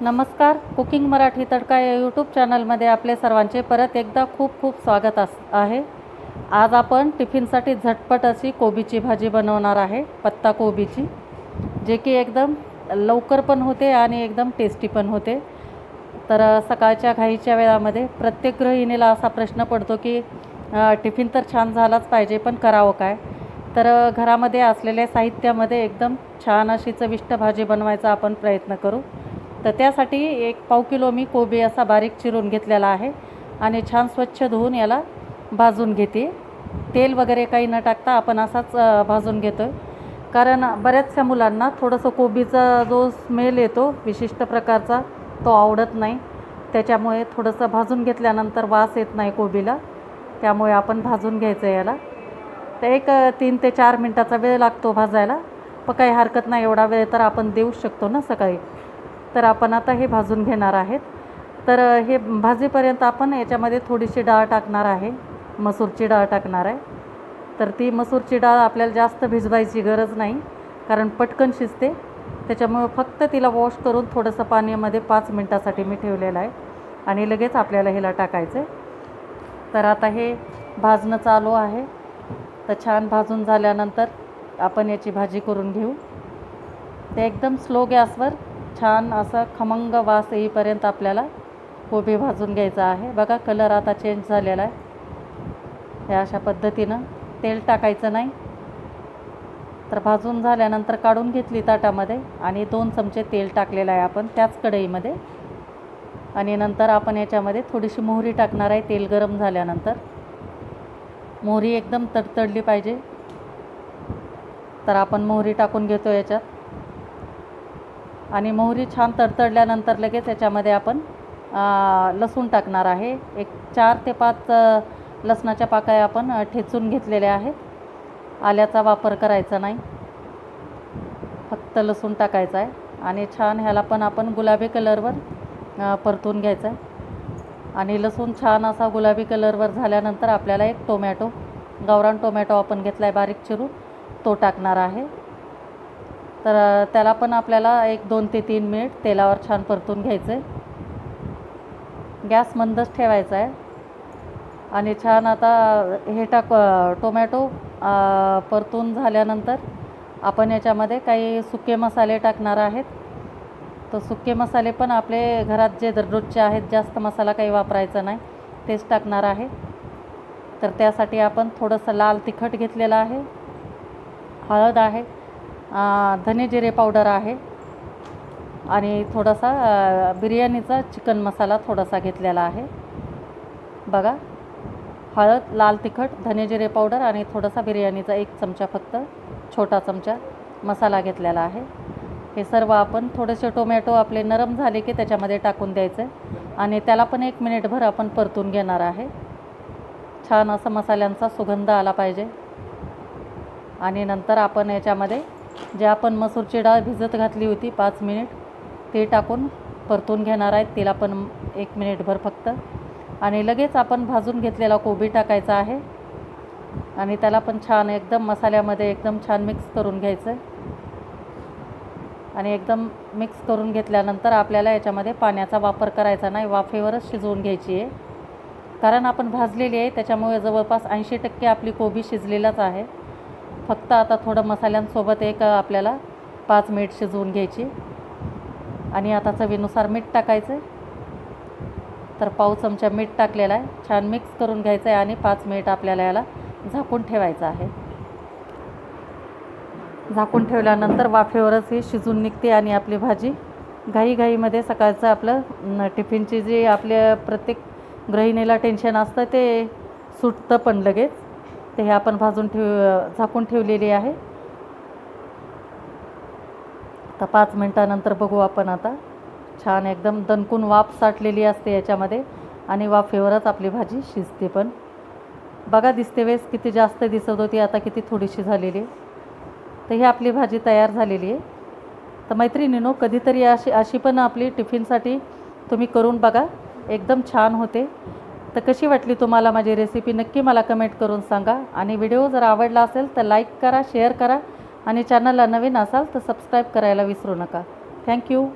नमस्कार. कुकिंग मराठी तडका या यूट्यूब चॅनलमध्ये आपले सर्वांचे परत एकदा खूप खूप स्वागत आहे. आज आपण टिफिनसाठी झटपट अशी कोबीची भाजी बनवणार आहे, पत्ता कोबीची, जे की एकदम लवकर पण होते आणि एकदम टेस्टी पण होते. तर सकाळच्या घाईच्या वेळामध्ये प्रत्येक गृहिणीला असा प्रश्न पडतो की टिफिन तर छान झालाच पाहिजे, पण करावं काय? तर घरामध्ये असलेल्या साहित्यामध्ये एकदम छान अशी चविष्ट भाजी बनवायचा आपण प्रयत्न करू. तर त्यासाठी 1 किलो मी कोबी असा बारीक चिरून घेतलेला आहे आणि छान स्वच्छ धुवून याला भाजून घेते. तेल वगैरे काही न टाकता आपण असाच भाजून घेतो आहे, कारण बऱ्याचशा मुलांना थोडंसं कोबीचा जो स्मेल येतो विशिष्ट प्रकारचा तो आवडत नाही. त्याच्यामुळे थोडंसं भाजून घेतल्यानंतर वास येत नाही कोबीला, त्यामुळे आपण भाजून घ्यायचं याला. तर 3 ते 4 मिनटाचा वेळ लागतो भाजायला, पण काही हरकत नाही, एवढा वेळ तर आपण देऊ शकतो ना सकाळी. तर आपण आता हे भाजून घेणार आहेत. तर हे भाजीपर्यंत आपण याच्यामध्ये थोडीशी डाळ टाकणार आहे, मसूरची डाळ टाकणार आहे. तर ती मसूरची डाळ आपल्याला जास्त भिजवायची गरज नाही, कारण पटकन शिजते. त्याच्यामुळे फक्त तिला वॉश करून थोडंसं पाण्यामध्ये 5 मिनटासाठी मी ठेवलेलं आहे आणि लगेच आपल्याला ह्याला टाकायचं आहे. तर आता हे भाजणं चालू आहे. तर छान भाजून झाल्यानंतर आपण याची भाजी करून घेऊ. ते एकदम स्लो गॅसवर छान असं खमंग वास येईपर्यंत आपल्याला कोबी भाजून घ्यायचा आहे. बघा कलर आता चेंज झालेला आहे. हे अशा पद्धतीनं तेल टाकायचं नाही. तर भाजून झाल्यानंतर काढून घेतली ताटामध्ये आणि 2 चमचे तेल टाकलेलं आहे आपण त्याच कढईमध्ये. आणि नंतर आपण याच्यामध्ये थोडीशी मोहरी टाकणार आहे. तेल गरम झाल्यानंतर मोहरी एकदम तडतडली पाहिजे, तर आपण मोहरी टाकून घेतो याच्यात. आणि मोहरी छान तडतडल्यानंतर लगेच याच्यामध्ये आपण लसूण टाकणार आहे. 4 ते 5 लसणाच्या पाकळ्या आपण ठेचून घेतलेल्या आहेत. आल्याचा वापर करायचा नाही, फक्त लसूण टाकायचा आहे. आणि छान ह्याला पण आपण गुलाबी कलरवर परतून घ्यायचं आहे. आणि लसूण छान असा गुलाबी कलरवर झाल्यानंतर आपल्याला 1 टोमॅटो, गावरान टोमॅटो आपण घेतला आहे बारीक चिरून, तो टाकणार आहे. तर त्याला पण आपल्याला 2 ते 3 मिनिट तेलावर छान परतून घ्यायचं आहे. गॅस मंदच ठेवायचा आहे. आणि छान आता हे टोमॅटो परतून झाल्यानंतर आपण याच्यामध्ये काही सुके मसाले टाकणार आहेत. तर सुके मसाले पण आपले घरात जे दररोजचे आहेत, जास्त मसाला काही वापरायचा नाही, तेच टाकणार आहे. तर त्यासाठी आपण थोडंसं लाल तिखट घेतलेलं आहे, हळद आहे, धने जिरे पावडर आहे आणि थोडासा बिर्याणीचा चिकन मसाला थोडासा घेतलेला आहे. बघा, हळद, लाल तिखट, धने जिरे पावडर आणि थोडासा बिर्याणीचा 1 चमचा, फक्त छोटा चमचा मसाला घेतलेला आहे. हे सर्व आपण थोडेसे टोमॅटो आपले नरम झाले की त्याच्यामध्ये टाकून द्यायचं आणि त्याला पण 1 मिनिटभर आपण परतून घेणार आहे. छान असं मसाल्यांचा सुगंध आला पाहिजे. आणि नंतर आपण याच्यामध्ये जे आपण मसूरची डाळ भिजत घातली होती 5 मिनिट, ते टाकून परतून घेणार आहेत. तिला पण 1 मिनिटभर फक्त. आणि लगेच आपण भाजून घेतलेला कोबी टाकायचा आहे आणि त्याला पण छान एकदम मसाल्यामध्ये एकदम छान मिक्स करून घ्यायचं. आणि एकदम मिक्स करून घेतल्यानंतर आपल्याला याच्यामध्ये पाण्याचा वापर करायचा नाही, वाफेवरच शिजवून घ्यायची आहे. कारण आपण भाजलेली आहे, त्याच्यामुळे जवळपास 80% आपली कोबी शिजलेलाच आहे. फक्त आता थोडं मसाल्यांसोबत आपल्याला 5 मिनिट शिजवून घ्यायची. आणि आता चवीनुसार मीठ टाकायचं आहे. तर पाव चमचा मीठ टाकलेला आहे. छान मिक्स करून घ्यायचं आहे आणि 5 मिनिट आपल्याला याला झाकून ठेवायचं आहे. झाकून ठेवल्यानंतर वाफेवरच ही शिजून निघते आणि आपली भाजी घाईघाईमध्ये सकाळचं आपलं टिफिनची जी आपल्या प्रत्येक गृहिणीला टेन्शन असतं ते सुटतं पण लगेच. ते हे आपण झाकून ठेवलेली आहे. तर 5 मिनटानंतर बघू आपण आता. छान एकदम दणकून वाफ साठलेली असते याच्यामध्ये आणि वाफेवरच आपली भाजी शिजते पण. बघा, दिसते वेळेस किती जास्त दिसत होती, आता किती थोडीशी झालेली. तर ही आपली भाजी तयार झालेली आहे. तर मैत्रिणींनो, कधीतरी अशी पण आपली टिफिनसाठी तुम्ही करून बघा, एकदम छान होते. तर कशी वाटली तुम्हाला माझी रेसिपी नक्की मला कमेंट करून सांगा. आणि व्हिडिओ जर आवडला असेल तर लाईक करा, शेअर करा आणि चॅनलला नवीन असाल तर सबस्क्राईब करायला विसरू नका. थँक्यू.